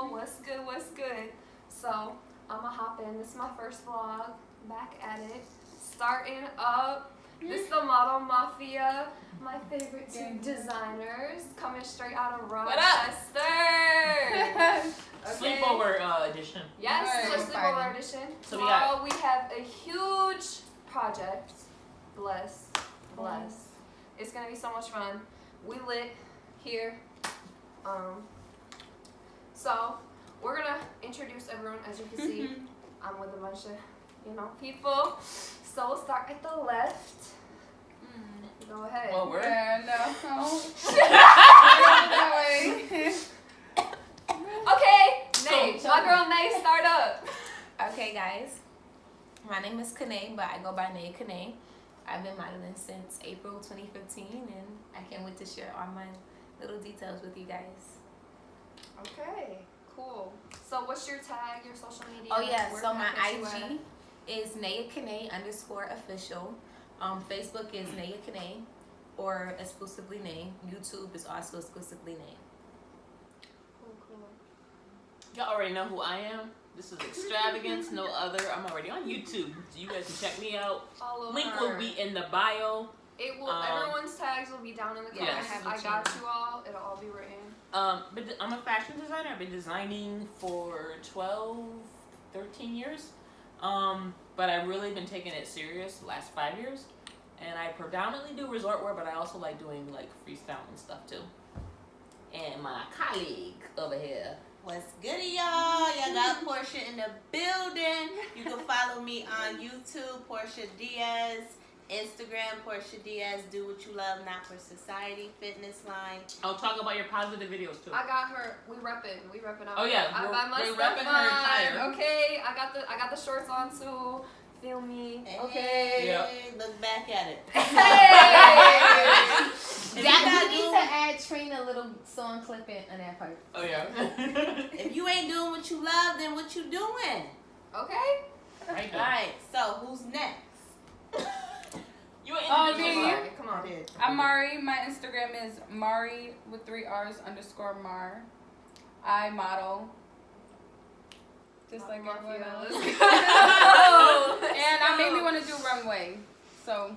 people? What's good? What's good? So, I'm gonna hop in. This is my first vlog. Back at it. Starting up. This is the Model Mafia. My favorite two designers. Coming straight out of Rochester. Okay. Sleepover edition. Yes, it's a sleepover edition. So Tomorrow we have a huge project. Bless. It's gonna be so much fun. We lit here. So we're gonna introduce everyone. As you can see, I'm with a bunch of people. So we'll start at the left. Go ahead. Well, we're Okay, Nay. My girl Nay, start up. Okay, guys. My name is Kanae, but I go by Nay Kanae. I've been modeling since April 2015, and I can't wait to share all my little details with you guys. Okay, cool. So what's your tag, your social media? Oh yeah, Where so can my I catch you IG is Naya Kanae _official. Facebook is Naya Kanae or exclusively Nay. YouTube is also exclusively Nay. Cool. y'all already know who I am. This is Extravagance, no other. I'm already on YouTube, so you guys can check me out. Follow Link her. will be in the bio. It will. Everyone's tags will be down in the comments. Yes. I got you all. It'll all be written. But I'm a fashion designer. I've been designing for 12, 13 years. But I've really been taking it serious the last 5 years. And I predominantly do resort wear, but I also like doing like freestyle and stuff too. And my colleague over here. What's good, y'all? Y'all got Portia in the building. You can follow me on YouTube, Portia Diaz. Instagram, Portia Diaz. Do what you love, not for society. Fitness line. I'll talk about your positive videos too. I got her. We repping out. Oh, yeah, I we're- buy my we're stuff repping her attire. on. Okay, I got the shorts on too. Feel me? Hey, Okay. Yep. look back at it. Hey. That need to add Trina a little song clip in on that part. Oh yeah. If you ain't doing what you love, then what you doing? Okay. Right All right. So who's next? You ain't Oh, introduced me? yourself. Sorry, come on. I'm Mari. My Instagram is Mari with 3 R's _Mar. I model. Just like everyone else. And I mainly want to do runway. So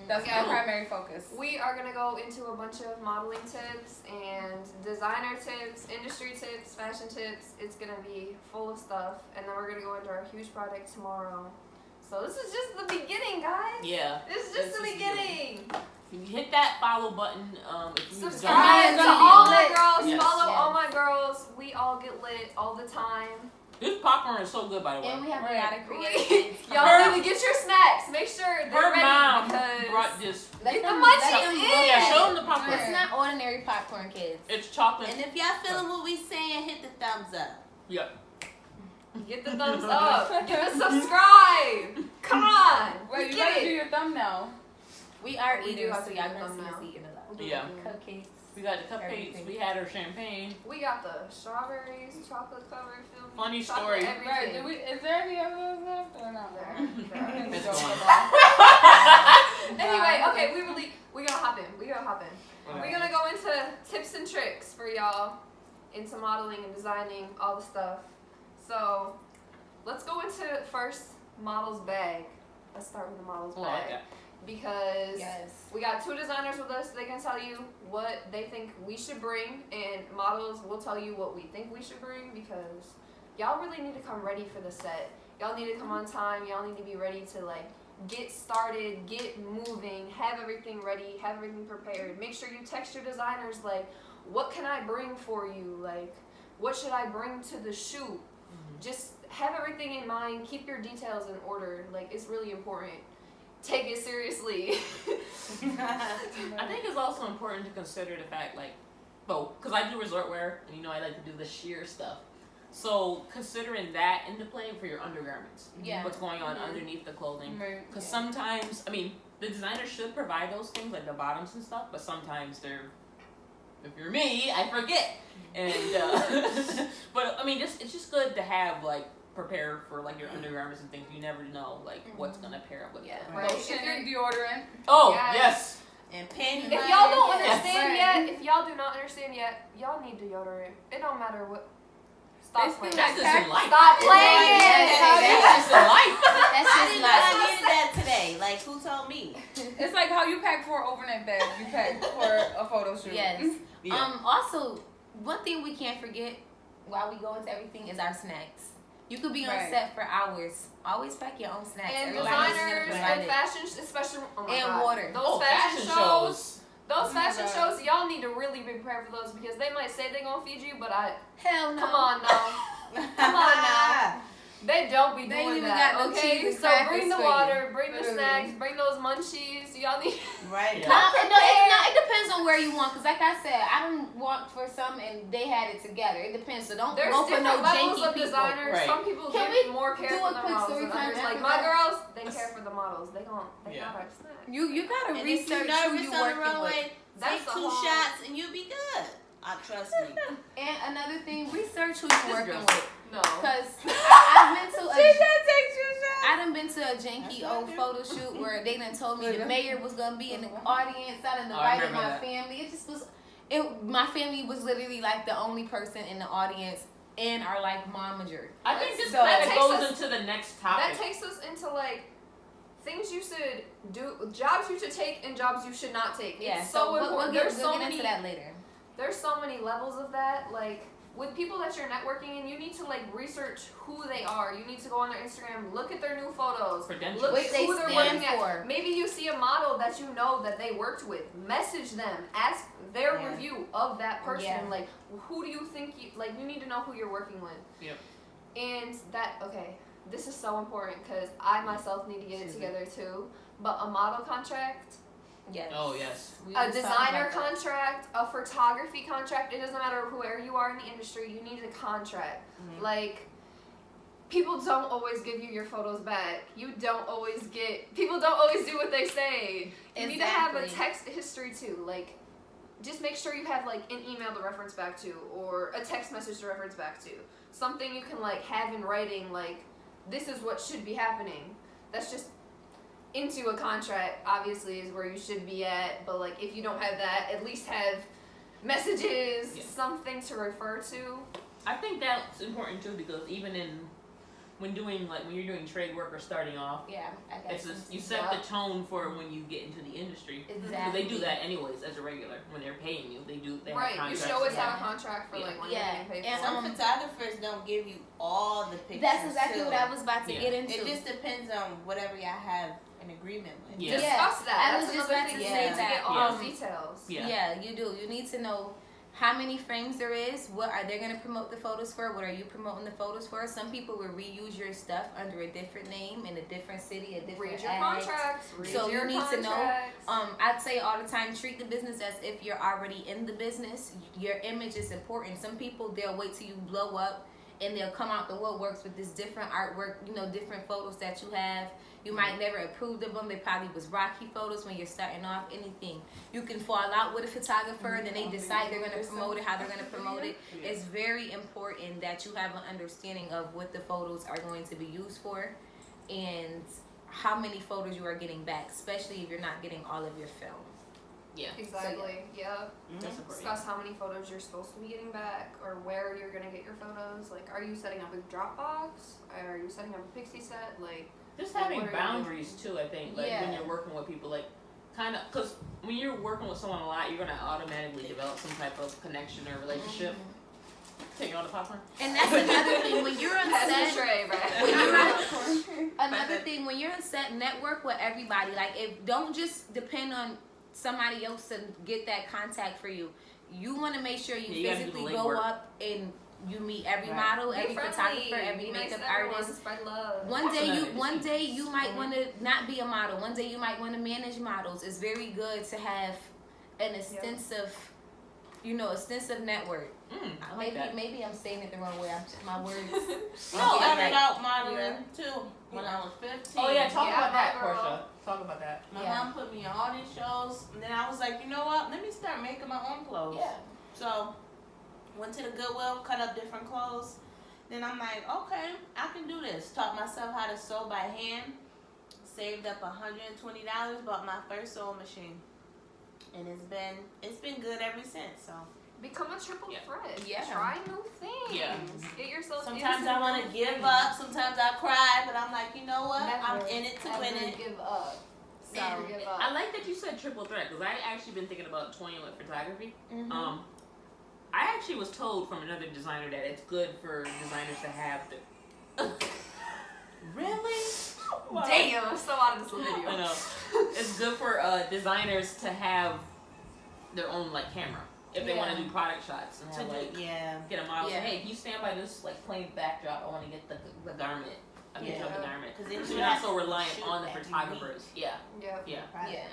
that's my primary focus. We are gonna go into a bunch of modeling tips and designer tips, industry tips, fashion tips. It's gonna be full of stuff, and then we're gonna go into our huge project tomorrow. So this is just the beginning, guys. Yeah. This is just the beginning. You hit that follow button. If you Subscribe to Don't all be my lit. girls. Yes. Follow Yes. all my girls. We all get lit all the time. This popcorn is so good, by the way. And we have a Right. lot of creative Y'all need to get your snacks. Make sure they're Her ready mom because brought this. get the munchies in. Yeah, show them the popcorn. It's not ordinary popcorn, kids. It's chocolate. And if y'all feeling what we saying, hit the thumbs up. Yep. Get the thumbs up. Get the subscribe. Come on. Wait, you Get gotta do it. your thumbnail. We are We do eaters, have so to y'all do gonna them see us now. eating a lot. Yeah. Cupcakes. We got the cupcakes. Everything. We had our champagne. We got the strawberries, chocolate covered, feel me? Funny chocolate story. Everything. Right, is there any other left or not? It's Joke gone. about. Anyway, okay, we gonna hop in. We're gonna go into tips and tricks for y'all into modeling and designing, all the stuff. So let's go into first model's bag. Let's start with the model's Oh, I like bag. that. Because Yes. we got two designers with us. They can tell you what they think we should bring, and models will tell you what we think we should bring, because y'all really need to come ready for the set. Y'all need to come on time. Y'all need to be ready to like get started, get moving, have everything ready, have everything prepared. Make sure you text your designers like, what can I bring for you? Like, what should I bring to the shoot? Just have everything in mind. Keep your details in order. Like, it's really important. Take it seriously. I think it's also important to consider the fact, like, well, because I do resort wear, and I like to do the sheer stuff. So considering that into play for your undergarments, Yeah. what's going on underneath the clothing. Right. Because sometimes, I mean, the designer should provide those things like the bottoms and stuff, but sometimes they're, if you're me, I forget. And but I mean, it's just good to have like prepare for like your undergarments and things. You never know like what's gonna pair up with. Yeah. it. Right. Lotion and deodorant. Oh Yes. yes. And panty If y'all don't liners. understand Yes. yet, if y'all do not understand yet, y'all need deodorant. It don't matter what. Stop Basically, playing. That's just in life. Stop playing. That's just in life. That's I just didn't know I like needed that today. Like, who told me? It's like how you pack for an overnight bag. You pack for a photo shoot. yes. Yeah. Also, one thing we can't forget while we go into everything is our snacks. You could be on Right. set for hours. Always pack your own snacks. And Everybody else is designers gonna provide and it. fashion, especially And God. water. Those fashion shows. Those Oh my fashion God. shows, y'all need to really be prepared for those because they might say they're gonna feed you, but Hell no. come on now. Come on now. They don't be They doing even that, got no okay? cheese and So bring crackers the for you. water, bring the Literally. snacks, bring those munchies. Y'all need. Right. Yeah. It depends on where you want. Cause like I said, I don't want for some and they had it together. It depends. So don't There's go for different no levels janky of people. designers. Right. Some people Can give we more care do for a the quick models story than time others. after Like my that? girls, they care for the models. They Yeah. got our snack. You gotta And if you're research who nervous you on the working with. runway, That's take the 2 whole- shots and you'll be good. Trust me. And another thing, research who you're working girl. with. No. Cause I've been to She a just takes you I done been to a janky That's what I old do. photo shoot where they done told me the mayor was gonna be in the audience. I done Oh, I invited remember my that. family. It just was. My family was literally like the only person in the audience and our like momager. I think this So- kind That of takes goes us- into the next That topic. takes us into like things you should do, jobs you should take, and jobs you should not take. Yeah, It's so important. we'll There's get so into many. that later. There's so many levels of that. Like with people that you're networking in, you need to like research who they are. You need to go on their Instagram, look at their new photos, Credentials. look What at they who they're stand working for. at. Maybe you see a model that you know that they worked with. Message them, ask their Yeah. review of that person. Yeah. Like who do you think you like? You need to know who you're working with. Yep. And that this is so important because I myself need to get it together too. But a model contract, Yes. Oh, yes. We a was talking designer about that. contract, a photography contract, it doesn't matter where you are in the industry, you need a contract. Mhm. Like, people don't always give you your photos back. People don't always do what they say. You need to have a Exactly. text history too. Like, just make sure you have like an email to reference back to or a text message to reference back to. Something you can like have in writing, like, this is what should be happening. That's just into a contract, obviously, is where you should be at. But like, if you don't have that, at least have messages, Yeah. something to refer to. I think that's important too because even when you're doing trade work or starting off, Yeah, I got it's you. just, you set the tone for when you get into the industry. Because Exactly. they do that anyways as a regular when they're paying you. They Right, have you contracts. should always Yeah. have a contract for Yeah. like when Yeah, you're getting paid and, for. Some photographers don't give you all the pictures. That's exactly too. what I was about to Yeah. get into. It just depends on whatever y'all have an agreement with. Yeah. Discuss that. I That's was just another about thing to you say need to that. get all Yeah. those details. Yeah. You do. You need to know how many frames there is. What are they going to promote the photos for? What are you promoting the photos for? Some people will reuse your stuff under a different name in a different city, a different Read your ad. contracts. Read So your you need to know, contracts. I'd say all the time, treat the business as if you're already in the business. Your image is important. Some people, they'll wait till you blow up and they'll come out the woodworks with this different artwork, different photos that you have. You might never approved of them. They probably was rocky photos when you're starting off. Anything. You can fall out with a photographer, then they decide they're going to promote it, how they're going to promote it. It's very important that you have an understanding of what the photos are going to be used for and how many photos you are getting back, especially if you're not getting all of your film. Yeah. Exactly. Yeah. That's important. Discuss how many photos you're supposed to be getting back, or where you're gonna get your photos. Like, are you setting up a Dropbox? Are you setting up a Pixie set? Like, Just Like, having what are you boundaries too, I think. Like when Yeah. you're working with people, like kind of because when you're working with someone a lot, you're gonna automatically develop some type of connection or relationship. Taking all the popcorn. And that's another thing. When you're on pass the set, tray, right? when you're another thing, when you're on set, network with everybody. Like, don't just depend on somebody else to get that contact for you. You want to make sure you Yeah, you gotta do the physically go legwork. up and you meet every Right. model, Be every friendly, photographer, every be nice makeup to everyone, artist. spread love. One That's day another one issue. day you might want to not be a model. One day you might want to manage models. It's very good to have an extensive, extensive network. I like that. Maybe I'm saying it the wrong way. My words. I I'm started getting out modeling too when I was 15. Oh yeah, talk Yeah, about that, my girl. Portia. Talk about that. My Yeah. mom put me on all these shows, and then I was like, you know what? Let me start making my own clothes. Yeah. So, went to the Goodwill, cut up different clothes. Then I'm like, okay, I can do this. Taught myself how to sew by hand. Saved up $120. Bought my first sewing machine, and it's been good ever since. So Become a triple Yeah. threat. Yeah. Try new things. Yeah. Get yourself. Sometimes into I want to new give things. up. Sometimes I cry, but I'm like, you know what? I'm Never, in it to ever win it. give up. So, Never give up. I like that you said triple threat because I actually been thinking about toying with photography. mhm. I actually was told from another designer that it's good for designers to have the. Really? Damn, I'm so out of this video. I know. It's good for designers to have their own like camera if they want to do product shots and To have do, like yeah. get a model. Yeah. Say, hey, can you stand by this like plain backdrop? I want to get the garment. I picture of the garment. Because then So you you're not have so to reliant shoot on the every photographers. Yeah. Yep. Yeah. Right. Yeah.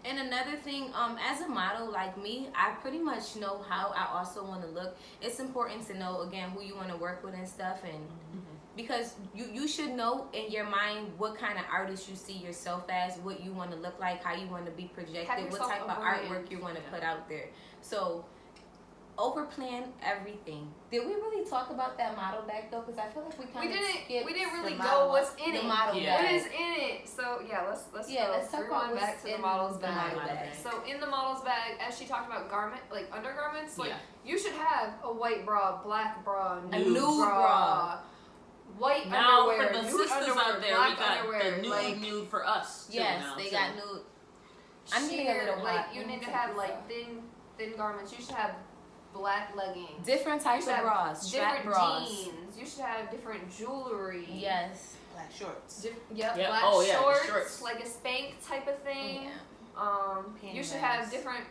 And another thing, as a model like me, I pretty much know how I also want to look. It's important to know again who you want to work with and stuff, and because you should know in your mind what kind of artist you see yourself as, what you want to look like, how you want to be projected, what yourself type a of brand. artwork you want to put out there. So over plan everything. Did we really talk about that model bag though? Because I feel like we kind of skipped We didn't really the go model. what's in the it. model Yeah. What bag. is in it? So yeah, let's Yeah, go. let's talk about Rewind back what's to the in model's the bag. model bag. So in the model's bag, as she talked about like undergarments, like Yeah. you should have a white bra, black bra, Nude nude bra. white Now underwear, for the nude sisters underwear, out there, black we got underwear, the nude like nude for us. Too Yes, now, they too. got nude. I'm getting a sheer, little like hot. you Let me need to take have this like off. thin garments. You should have black leggings. Different types You of should bras, have strap different bras. jeans. You should have different jewelry. Yes. Black shorts. Yep. Yep. Black Oh, yeah, the shorts, shorts. like a spank type of thing. Yeah. Panty You should liners. have different.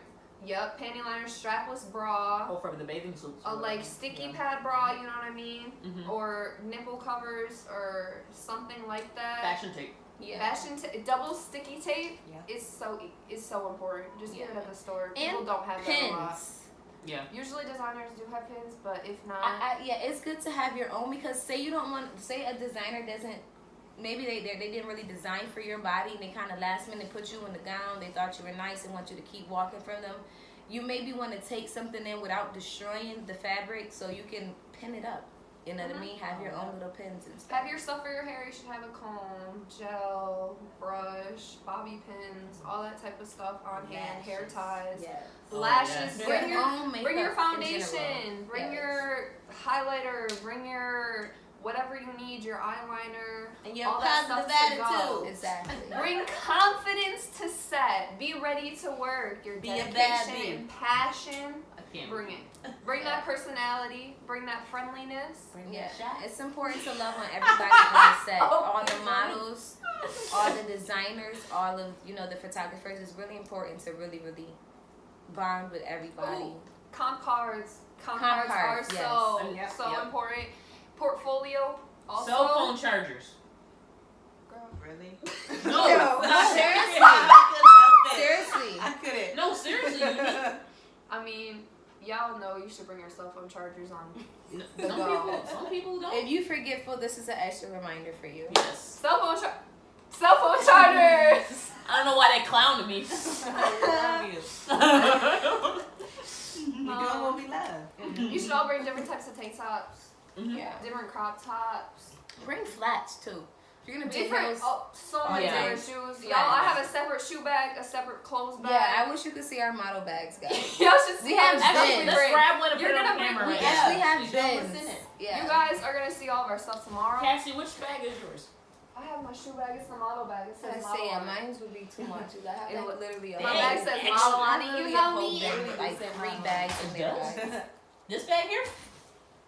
Yep, panty liners, strapless bra, Oh, for the bathing suits. a like sticky pad bra. You know what I mean? Mm-hmm. Or nipple covers or something like that. Fashion tape. Yeah. Fashion double sticky tape Yeah. is so important. Just get it Yeah. at the store. And People don't have that a lot. Pins. Yeah. Usually designers do have pins, but if not, Yeah, it's good to have your own because say you don't want, say a designer doesn't, maybe they didn't really design for your body and they kind of last minute put you in the gown. They thought you were nice and want you to keep walking from them. You maybe want to take something in without destroying the fabric so you can pin it up. You know what I mean? Have your own little pins and stuff. have your stuff for your hair. You should have a comb, gel, brush, bobby pins, all that type of stuff on hand. Hair Lashes. ties, Yes. lashes. yes. Bring your own bring your makeup in general. foundation. Bring Yes. your highlighter. Bring your whatever you need. Your eyeliner. And your all that positive stuff to go. attitude. Exactly. Bring confidence to set. Be ready to work. Your Be a dedication bad bee. and passion. I can't. Bring it. Bring that personality. Bring that friendliness. Bring Yeah, that shot. it's important to love on everybody on the set. Oh, All the okay. models, all the designers, all of the photographers. It's really important to really, really bond with everybody. Ooh. Comp cards. Comp Comp cards cards, are yes. so Yep. important. Portfolio. Also. Cell phone chargers. Girl. Really? No. seriously. Seriously. I couldn't. No, seriously. You need, I mean, y'all know you should bring your cell phone chargers on. some people don't. If you forgetful, this is an extra reminder for you. Yes. Cell phone chargers. I don't know why they clowned me. I love you. We doing what we love. You should all bring different types of tank tops, Mhm. Yeah. different crop tops, Bring flats too. If you're gonna be different. heels. So many yeah. different shoes. Y'all, Yeah. I have a separate shoe bag, a separate clothes bag. Yeah, I wish you could see our model bags, guys. Y'all should see We have how much bins. stuff we Let's bring. grab one and You're put it on gonna bring- camera We right actually now. have You know what's bins. in it. Yeah. You guys are gonna see all of our stuff tomorrow. Cassie, which bag is yours? I have my shoe bag. It's the model bag. It I says say, model yeah, on it. mine would be too much. I have It like would- literally a My whole bag says extra- model on it. literally You a know whole me. bag with like 3 bags in It there. does? guys. This bag here?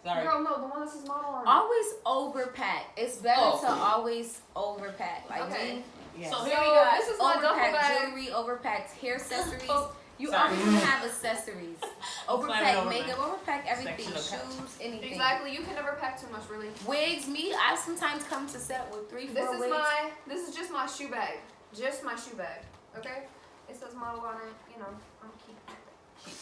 Sorry. Girl, no, the one that says model on it. Always overpack. It's better Oh. to always overpack. Like Okay. Yes. So So here we got this is my duffel overpack bag. jewelry, overpacked hair accessories. Oh, You sorry. always gonna have accessories. Climbing Overpack over makeup, overpack everything. section of Shoes, anything. Exactly. You can never pack too much, really. Wigs, me, I sometimes come to set with 3, 4 This is wigs. this is just my shoe bag. Just my shoe bag. Okay? It says model on it. You know, I'm keeping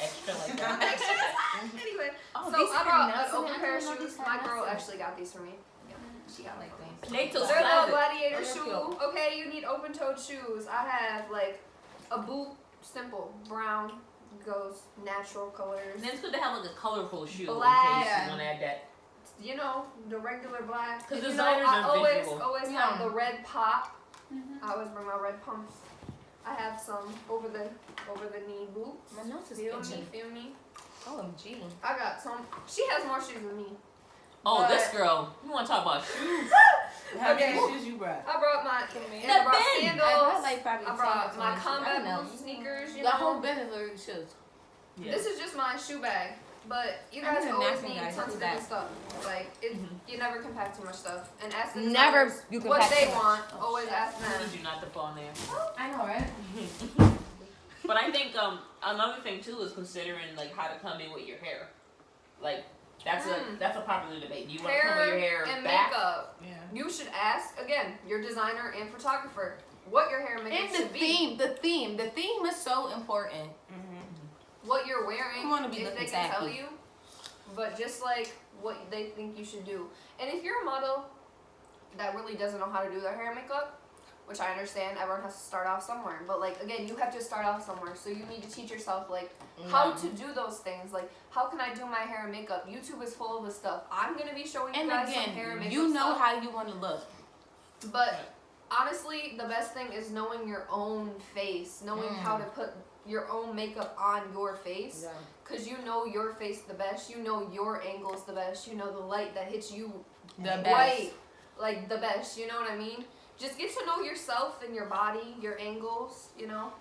extra like that. it. Anyway, Oh, so these I have brought nuts an in it. open I pair of didn't know shoes. these had My nuts girl in it. actually got these for me. Yeah, she got like them. these. Nature's They're a little Classic. gladiator Oh, shoe. they're cute. Okay, you need open-toed shoes. I have like a boot, simple brown, goes natural colors. And then it's good to have like a colorful shoe Black. in case you want to add that. You know, the regular black. 'Cause And designers I are always visual. always Yeah. have the red pop. Mm-hmm. I always bring my red pumps. I have some over the knee boots. My nose is Feel me, itching. feel me. OMG. I got some. She has more shoes than me. Oh, But- this girl. You want to talk about shoes? How Okay. many shoes you brought? I brought my The I brought bin. sandals. I like probably I brought 10 my or 20 shoes. I combat don't know. boot sneakers. You The whole know, bin is literally shoes. Yeah. this is just my shoe bag. But you I'm guys gonna always napkin need guys, tons do of that. different stuff. Like it, you never can pack too much stuff. And ask the Never designers you can what pack they too much. want. Always ask I them. need you not to fall there. I know, right? But I think another thing too is considering like how to come in with your hair. Like that's a popular debate. Do you want to come with your hair and back? makeup. Yeah. You should ask again your designer and photographer what your hair and makeup And the should be. theme. The theme is so important. What you're wearing, I wanna be if looking they can tell tacky. you, but just like what they think you should do. And if you're a model that really doesn't know how to do their hair and makeup, which I understand, everyone has to start off somewhere. But like again, you have to start off somewhere, so you need to teach yourself like how to do those things. Like how can I do my hair and makeup? YouTube is full of this stuff. I'm gonna be showing you And guys some hair and again, makeup you know stuff. how you want to look. But honestly, the best thing is knowing your own face, knowing how to put your own makeup on your face. Because you know your face the best. You know your angles the best. You know the light that hits you The best. right, like the best. You know what I mean? Just get to know yourself and your body, your angles, you know?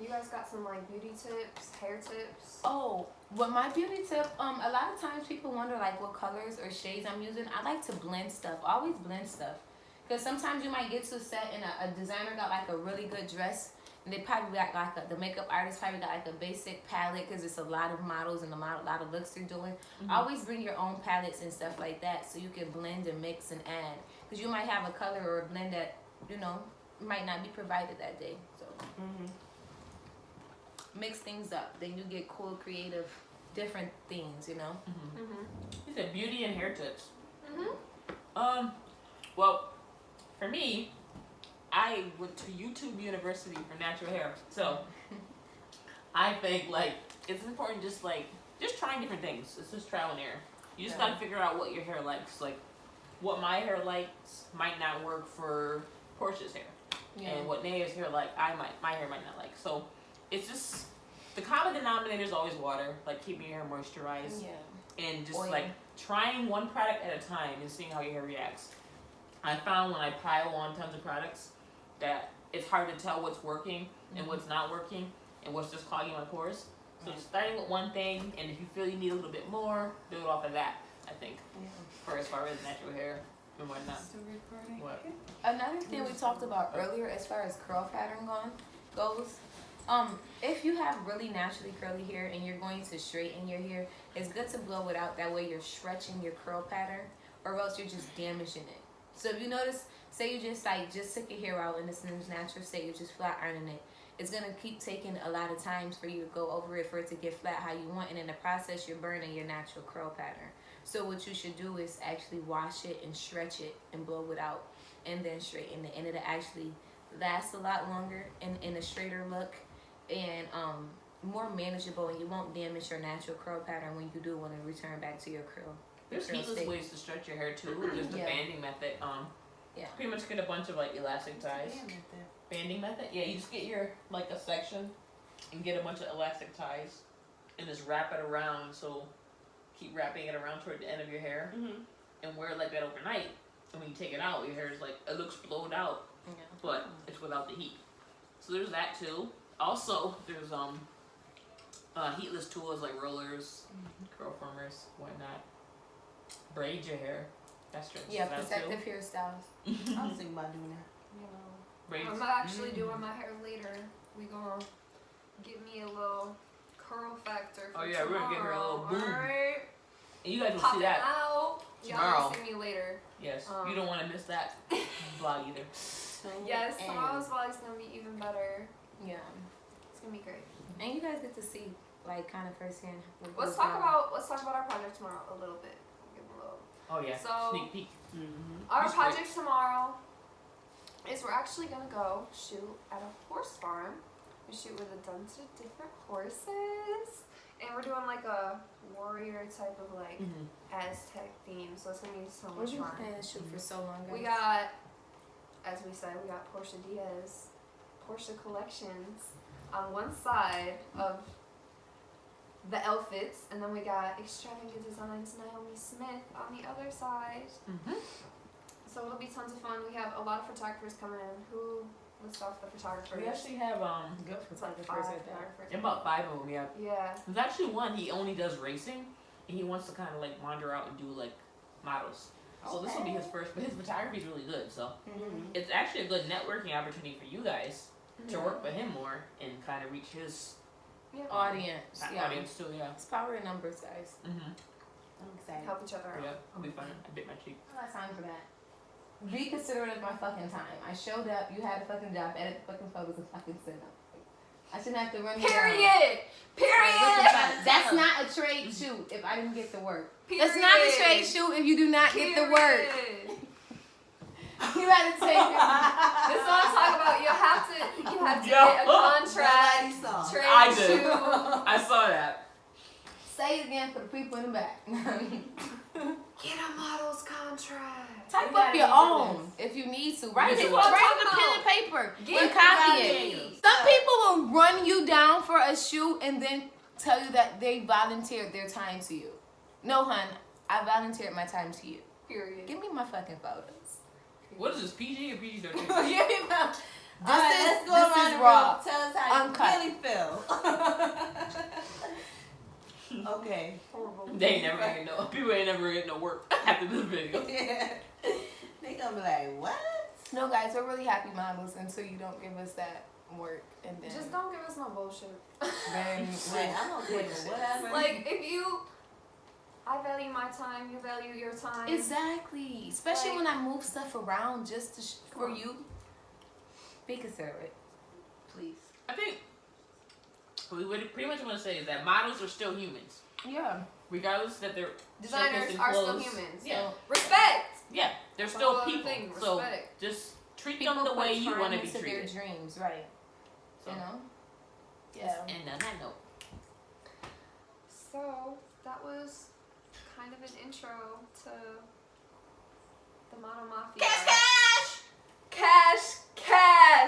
You guys got some like beauty tips, hair tips? Oh, well, my beauty tip, a lot of times people wonder like what colors or shades I'm using. I like to blend stuff. Always blend stuff. Because sometimes you might get to a set and a designer got like a really good dress. And they probably got like the makeup artist probably got like a basic palette because it's a lot of models and a lot of looks they're doing. Always bring your own palettes and stuff like that so you can blend and mix and add. Because you might have a color or a blend that, you know, might not be provided that day. So mix things up. Then you get cool, creative, different things, you know? You said beauty and hair tips. Well, for me, I went to YouTube University for natural hair. So I think like it's important just trying different things. It's just trial and error. You just gotta figure out what your hair likes. Like what my hair likes might not work for Portia's hair. And what Naya's hair like, my hair might not like. So it's just the common denominator is always water, like keeping your hair moisturized. And just Oil. like trying one product at a time and seeing how your hair reacts. I found when I pile on tons of products that it's hard to tell what's working and what's not working and what's just clogging my pores. So starting with one thing, and if you feel you need a little bit more, do it off of that, I think, for as far as natural hair and whatnot. What? Another thing we talked about earlier as far as curl pattern goes, if you have really naturally curly hair and you're going to straighten your hair, it's good to blow it out. That way you're stretching your curl pattern, or else you're just damaging it. So if you notice, say you just took your hair out and it's in its natural state, you're just flat ironing it. It's gonna keep taking a lot of times for you to go over it for it to get flat how you want, and in the process you're burning your natural curl pattern. So what you should do is actually wash it and stretch it and blow it out, and then straighten it, and it'll actually last a lot longer in a straighter look, and more manageable, and you won't damage your natural curl pattern when you do want to return back to your curl. There's heatless ways to stretch your hair too. There's the banding method. Pretty much get a bunch of like elastic ties. Banding method? Yeah, you just get your like a section and get a bunch of elastic ties and just wrap it around. So keep wrapping it around toward the end of your hair and wear it like that overnight. And when you take it out, your hair is like, it looks blowed out, but it's without the heat. So there's that too. Also, there's heatless tools like rollers, curl formers, whatnot. Braid your hair. That stretches out too. Protective hairstyles. I was thinking about doing that. Braids. I'm actually doing my hair later. We gonna give me a little curl factor for Oh, yeah, we're gonna give her a little boom. Alright. And you guys will Pop see it that. out. tomorrow. Y'all will see me later. Yes, you don't want to miss that vlog either. Yes, tomorrow's vlog's gonna be even better. Yeah. It's gonna be great. And you guys get to see like kind of firsthand. what Let's goes talk down. about our project tomorrow a little bit. Give a little. Oh yeah, So- sneak peek. Our That's great. project tomorrow is we're actually gonna go shoot at a horse farm. We shoot with a bunch of different horses, and we're doing like a warrior type of like Aztec theme. So it's gonna be so We've much been fun. planning to shoot for so long, guys. We got, as we said, we got Portia Diaz, Portia Collections on one side of the outfits, and then we got Extravagant Designs Naomi Smith on the other side. Mm-hmm. So it'll be tons of fun. We have a lot of photographers coming in. Who list off the photographers? We actually have Good It's like photographers five at that. photographers. about 5 of them. Yeah. Yeah. There's actually one. He only does racing, and he wants to kind of like wander out and do like models. So this will be his first. But his photography is really good. So it's actually a good networking opportunity for you guys to work with him more and kind of reach his Audience. Yeah. audience too. Yeah. It's power in numbers, guys. Mm-hmm. I'm excited. Help each other out. Yeah. It'll be fun. I bit my cheek. I don't have time for that. Be considerate of my fucking time. I showed up, you had a fucking job, edit the fucking photos and fucking send them. I shouldn't have to run you down. Period. Period. That's not a trade shoot if I didn't get the work. Period. That's not a trade shoot if you do not get the work. Period. You gotta take it. This is what I'm talking about. You have to Yo. get a contract. Nobody saw. Trade I did. shoe. I saw that. Say it again for the people in the back. Get a model's contract. Type You up gotta your get own if you need to. Write it. That's what I'm Write with talking pen and paper. Get And copy it. it. Some people will run you down for a shoot and then tell you that they volunteered their time to you. No, hun, I volunteered my time to you. Period. Give me my fucking photos. What is this? PG or PG-13? Give me my. All right, let's go this around is the raw. room. Tell us how Uncut. you really feel. Okay. Horrible. They ain't never get no. People ain't never get no work after this video. Yeah. They gonna be like, what? No, guys, we're really happy models until you don't give us that work and then. Just don't give us no bullshit. Then Like, I'm okay with whatever. Like, if you, I value my time, you value your time. Exactly. Especially Like- when I move stuff around just to for you. Be considerate, please. I think what we pretty much want to say is that models are still humans, Yeah. regardless that they're Designers showcasing are still clothes. humans. Yeah, Respect. yeah, they're That's a still whole other people. thing, So respect. just treat People them the put way you time want to be into their treated. dreams, right? So, You know. Yeah. and on that note, So that was kind of an intro to the Model Mafia. Cash, cash! Cash, cash.